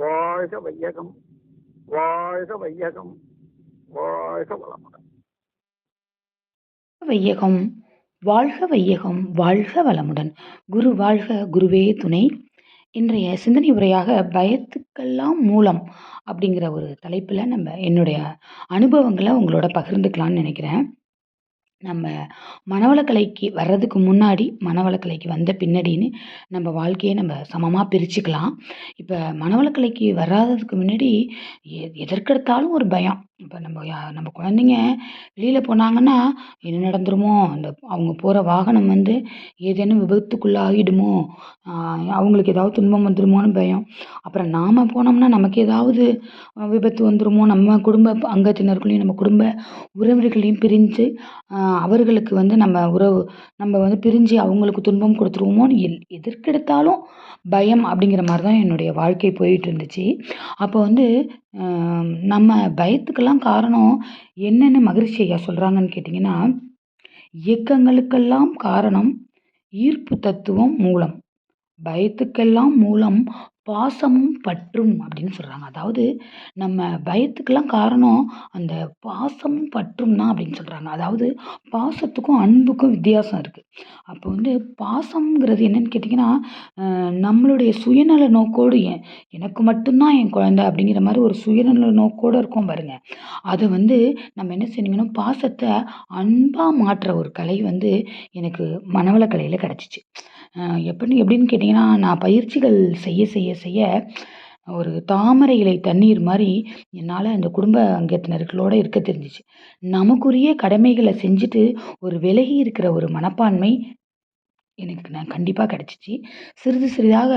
வாழ்க வையகம், வாழ்க வையகம், வாழ்க வளமுடன். வையகம் வாழ்க வையகம் வாழ்க வளமுடன். குரு வாழ்க குருவே துணை. இன்றைய சிந்தனை உரையாக பயத்துக்கெல்லாம் மூலம் அப்படிங்கிற ஒரு தலைப்பில் நம்ம என்னுடைய அனுபவங்களை உங்களோட பகிர்ந்துக்கலாம்னு நினைக்கிறேன். நம்ம மனவளக்கலைக்கு வர்றதுக்கு முன்னாடி, மனவளக்கலைக்கு வந்த பின்னாடின்னு நம்ம வாழ்க்கையை நம்ம சமமாக பிரிச்சுக்கலாம். இப்போ மனவளக்கலைக்கு வராததுக்கு முன்னாடி எதற்கெடுத்தாலும் ஒரு பயம். இப்போ நம்ம குழந்தைங்க வெளியில் போனாங்கன்னா என்ன நடந்துருமோ, அவங்க போகிற வாகனம் வந்து ஏதேனும் விபத்துக்குள்ளாகிடுமோ, அவங்களுக்கு ஏதாவது துன்பம் வந்துருமோன்னு பயம். அப்புறம் நாம் போனோம்னா நமக்கு ஏதாவது விபத்து வந்துருமோ, நம்ம குடும்ப அங்கத்தினர்களையும் நம்ம குடும்ப உறவினர்களையும் பிரிஞ்சு அவர்களுக்கு வந்து நம்ம வந்து பிரிஞ்சு அவங்களுக்கு துன்பம் கொடுத்துருவோமோன்னு எதற்கெடுத்தாலும் பயம் அப்படிங்கிற மாதிரி தான் என்னுடைய வாழ்க்கை போயிட்டு இருந்துச்சு. அப்போ வந்து நம்ம பயத்துக்கெல்லாம் காரணம் என்னென்னு மகிழ்ச்சி ஐயா சொல்கிறாங்கன்னு கேட்டிங்கன்னா, இயக்கங்களுக்கெல்லாம் காரணம் ஈர்ப்பு தத்துவம் மூலம், பயத்துக்கெல்லாம் மூலம் பாசமும் பற்றும் அப்படின்னு சொல்கிறாங்க. அதாவது நம்ம பயத்துக்கெல்லாம் காரணம் அந்த பாசமும் பற்றும் தான் அப்படின்னு சொல்கிறாங்க. அதாவது பாசத்துக்கும் அன்புக்கும் வித்தியாசம் இருக்குது. அப்போ வந்து பாசம்ங்கிறது என்னன்னு கேட்டிங்கன்னா, நம்மளுடைய சுயநல நோக்கோடு எனக்கு மட்டும்தான் என் குழந்தை அப்படிங்கிற மாதிரி ஒரு சுயநல நோக்கோடு இருக்கோம் பாருங்க. அதை வந்து நம்ம என்ன செய்யணுங்கன்னா, பாசத்தை அன்பாக மாற்றுற ஒரு கலை வந்து எனக்கு மனவளக்கலையில் கிடச்சிச்சு. எப்படின்னு கேட்டிங்கன்னா, நான் பயிற்சிகள் செய்ய செய்ய செய்ய ஒரு தாமரை இலை தண்ணீர் மாதிரி என்னால் அந்த குடும்ப அங்கத்தினர்களோடு இருக்க தெரிஞ்சிச்சு. நமக்குரிய கடமைகளை செஞ்சுட்டு ஒரு விலகி இருக்கிற ஒரு மனப்பான்மை நான் கண்டிப்பாக கிடச்சிச்சு. சிறிது சிறிதாக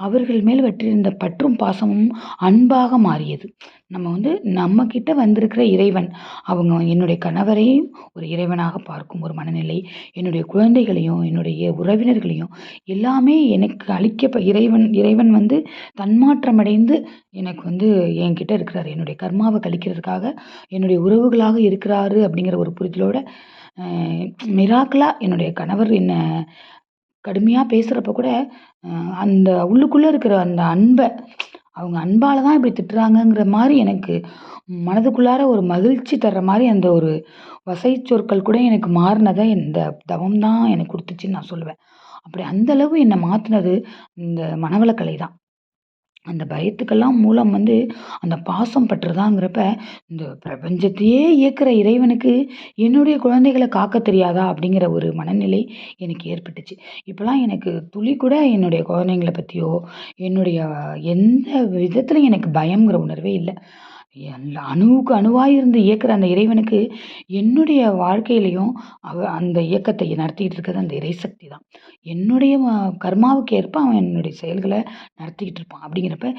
அவர்கள் மேல் வற்றிருந்த பற்றும் பாசமும் அன்பாக மாறியது. நம்ம வந்து நம்மக்கிட்ட வந்திருக்கிற இறைவன், அவங்க என்னுடைய கணவரையும் ஒரு இறைவனாக பார்க்கும் ஒரு மனநிலை, என்னுடைய குழந்தைகளையும் என்னுடைய உறவினர்களையும் எல்லாமே எனக்கு இறைவன் வந்து தன்மாற்றமடைந்து எனக்கு வந்து என்கிட்ட இருக்கிறாரு. என்னுடைய கர்மாவை கழிக்கிறதுக்காக என்னுடைய உறவுகளாக இருக்கிறாரு அப்படிங்கிற ஒரு புரிதலோட மிராக்கிளா என்னுடைய கணவர் என்னை கடுமையாக பேசுகிறப்ப கூட அந்த உள்ளுக்குள்ளே இருக்கிற அந்த அன்பை, அவங்க அன்பால் தான் இப்படி திட்டுறாங்கங்கிற மாதிரி எனக்கு மனதுக்குள்ளார ஒரு மகிழ்ச்சி தர்ற மாதிரி அந்த ஒரு வசை சொற்கள் கூட எனக்கு மாறினதை இந்த தவம் தான் எனக்கு கொடுத்துச்சின்னு நான் சொல்லுவேன். அப்படி அந்தளவு என்னை மாற்றினது இந்த மனவளக்கலை தான். அந்த பயத்துக்கெல்லாம் மூலம் வந்து அந்த பாசம் பற்றுதாங்கிறப்ப, இந்த பிரபஞ்சத்தையே இயக்குற இறைவனுக்கு என்னுடைய குழந்தைகளை காக்க தெரியாதா அப்படிங்கிற ஒரு மனநிலை எனக்கு ஏற்பட்டுச்சு. இப்போலாம் எனக்கு துளி கூட என்னுடைய குழந்தைங்கள பற்றியோ, என்னுடைய எந்த விதத்துலையும் எனக்கு பயம்ங்கிற உணர்வே இல்லை. அணுவுக்கு அணுவாக இருந்து இயக்குற அந்த இறைவனுக்கு என்னுடைய வாழ்க்கையிலையும் அந்த இயக்கத்தை நடத்திக்கிட்டு இருக்கிறது அந்த இறைசக்தி தான். என்னுடைய கர்மாவுக்கு ஏற்ப அவன் என்னுடைய செயல்களை நடத்திக்கிட்டு இருப்பான். அப்படிங்கிறப்ப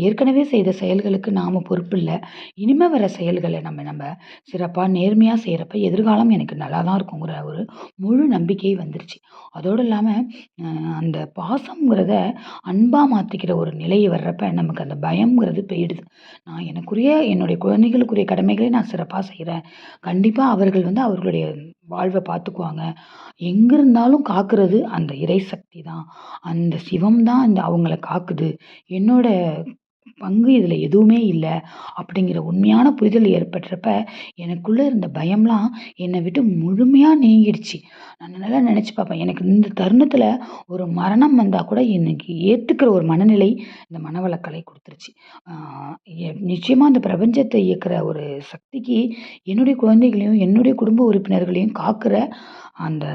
ஏற்கனவே செய்த செயல்களுக்கு நாம் பொறுப்பு இல்லை. இனிமேல் வர செயல்களை நம்ம சிறப்பாக நேர்மையாக செய்கிறப்ப எதிர்காலம் எனக்கு நல்லா தான் இருக்குங்கிற ஒரு முழு நம்பிக்கை வந்துருச்சு. அதோடு இல்லாமல் அந்த பாசம்ங்கிறத அன்பாக மாற்றிக்கிற ஒரு நிலை வர்றப்ப நமக்கு அந்த பயம்ங்கிறது போயிடுது. நான் என்னுடைய குழந்தைகளுக்குரிய கடமைகளை நான் சிறப்பாக செய்கிறேன். கண்டிப்பாக அவர்கள் வந்து அவர்களுடைய வாழ்வை பார்த்துக்குவாங்க. எங்கே இருந்தாலும் காக்கிறது அந்த இறைசக்தி தான். அந்த சிவம் தான் அவங்கள காக்குது. என்னோட பங்கு இதில் எதுவுமே இல்லை அப்படிங்கிற உண்மையான புரிதல் ஏற்படுறப்ப எனக்குள்ளே இருந்த பயம்லாம் என்னை விட்டு முழுமையாக நீங்கிடுச்சு. நான் நல்லா நினச்சி பார்ப்பேன், எனக்கு இந்த தருணத்தில் ஒரு மரணம் வந்தால் கூட எனக்கு ஏற்றுக்கிற ஒரு மனநிலை இந்த மனவளக்கலை கொடுத்துருச்சு. நிச்சயமாக அந்த பிரபஞ்சத்தை இயக்குற ஒரு சக்திக்கு என்னுடைய குழந்தைகளையும் என்னுடைய குடும்ப உறுப்பினர்களையும் காக்கிற அந்த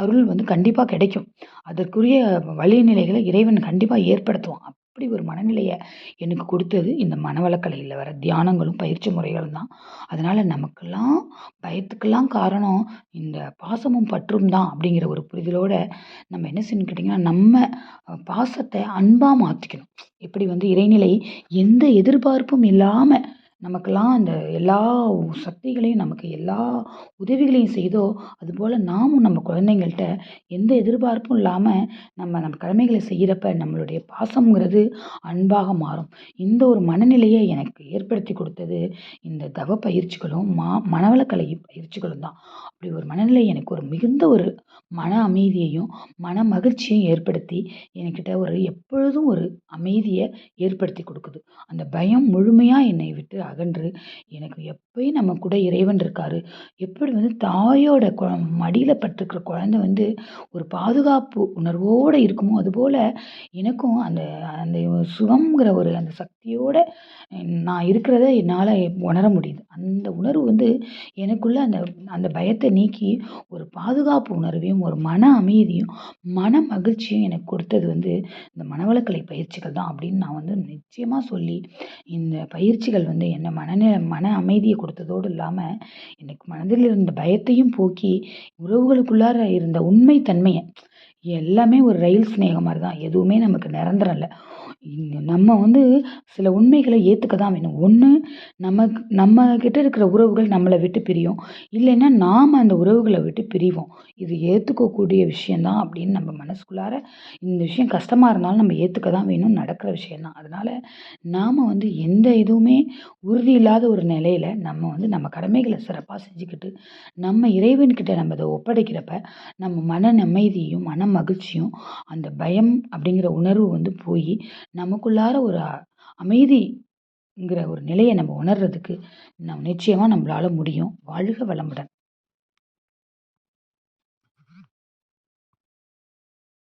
அருள் வந்து கண்டிப்பாக கிடைக்கும். அதற்குரிய வழிநிலைகளை இறைவன் கண்டிப்பாக ஏற்படுத்துவான். அப்படி ஒரு மனநிலையை எனக்கு கொடுத்தது இந்த மனவளக்கலையில் வர தியானங்களும் பயிற்சி முறைகளும் தான். அதனால் நமக்கெல்லாம் பயத்துக்கெல்லாம் காரணம் இந்த பாசமும் பற்றும் தான் அப்படிங்கிற ஒரு புரிதலோடு நம்ம என்ன செய்யணும்னு கேட்டிங்கன்னா, நம்ம பாசத்தை அன்பாக மாற்றிக்கணும். எப்படி வந்து இறைநிலை எந்த எதிர்பார்ப்பும் இல்லாமல் நமக்கெல்லாம் அந்த எல்லா சக்திகளையும் நமக்கு எல்லா உதவிகளையும் செய்தோ, அதுபோல நாமும் நம்ம குழந்தைங்கள்ட்ட எந்த எதிர்பார்ப்பும் இல்லாம நம்ம கடமைகள செய்யறப்ப நம்மளுடைய பாசம்ங்கிறது அன்பாக மாறும். இந்த ஒரு மனநிலைய எனக்கு ஏற்படுத்தி குடுத்தது இந்த தவ பயிற்சிகளும், மனவளக்கலை பயிற்சிகளும் தான். அப்படி ஒரு மனநிலை எனக்கு ஒரு மிகுந்த ஒரு மன அமைதியையும், மன மகிழ்ச்சியும் ஏற்படுத்தி, என்கிட்ட ஒரு எப்பொழுதும் ஒரு அமைதிய ஏற்படுத்தி குடுக்குது. அந்த பயம் முழுமையா என்னை விட்டு அகன்று, எனக்கு எப்பயும் நம்ம கூட இறைவன் இருக்காரு. எப்படி வந்து தாயோட மடியில படுத்துக்கிற குழந்தை வந்து ஒரு பாதுகாப்பு உணர்வோட இருக்குமோ, அதுபோல எனக்கும் அந்த அந்த சுகம்ங்கிற ஒரு அந்த சக்தியோட நான் இருக்கிறத என்னால உணர முடியுது. அந்த உணர்வு வந்து எனக்குள்ள அந்த அந்த பயத்த நீக்கி ஒரு பாதுகாப்பு உணர்வையும், ஒரு மன அமைதியும், மன மகிழ்ச்சியும் எனக்கு கொடுத்தது வந்து இந்த மனவளக்கலை பயிற்சிகள் தான் அப்படின்னு நான் வந்து நிச்சயமா சொல்லி, இந்த பயிற்சிகள் வந்து என்ன மன அமைதிய கொடுத்ததோடு இல்லாம, எனக்கு மனதில் இருந்த பயத்தையும் போக்கி, உறவுகளுக்குள்ளார இருந்த உண்மை தன்மைய எல்லாமே ஒரு ரயில் சிநேகம் மாரி தான். எதுவுமே நமக்கு நிரந்தரம் இல்ல. நம்ம வந்து சில உண்மைகள ஏத்துக்க தான் வேணும். ஒண்ணு நம்ம கிட்ட இருக்கிற உறவுகள் நம்மள விட்டு பிரியும். இல்லைன்னா நாம அந்த உறவுகள விட்டு பிரிவோம். இது ஏத்துக்கக்கூடிய விஷயம் தான் அப்படின்னு நம்ம மனசுக்குள்ளார இந்த விஷயம் கஷ்டமா இருந்தாலும் நம்ம ஏத்துக்க தான் வேணும். நடக்கிற விஷயம் தான். அதனால நாம வந்து எந்த இதுவுமே உறுதி இல்லாத ஒரு நிலையில நம்ம வந்து நம்ம கடமைகள சிறப்பா செஞ்சுக்கிட்டு, நம்ம இறைவன்கிட்ட நம்ம அத ஒப்படைக்கிறப்ப, நம்ம மன அமைதியும், மன மகிழ்ச்சியும், அந்த பயம் அப்படிங்கிற உணர்வு வந்து போயி, நமக்குள்ளார ஒரு அமைதிங்கிற ஒரு நிலைய நம்ம உணர்றதுக்கு நிச்சயமா நம்மளால முடியும். வாழ்க வளமுடன்.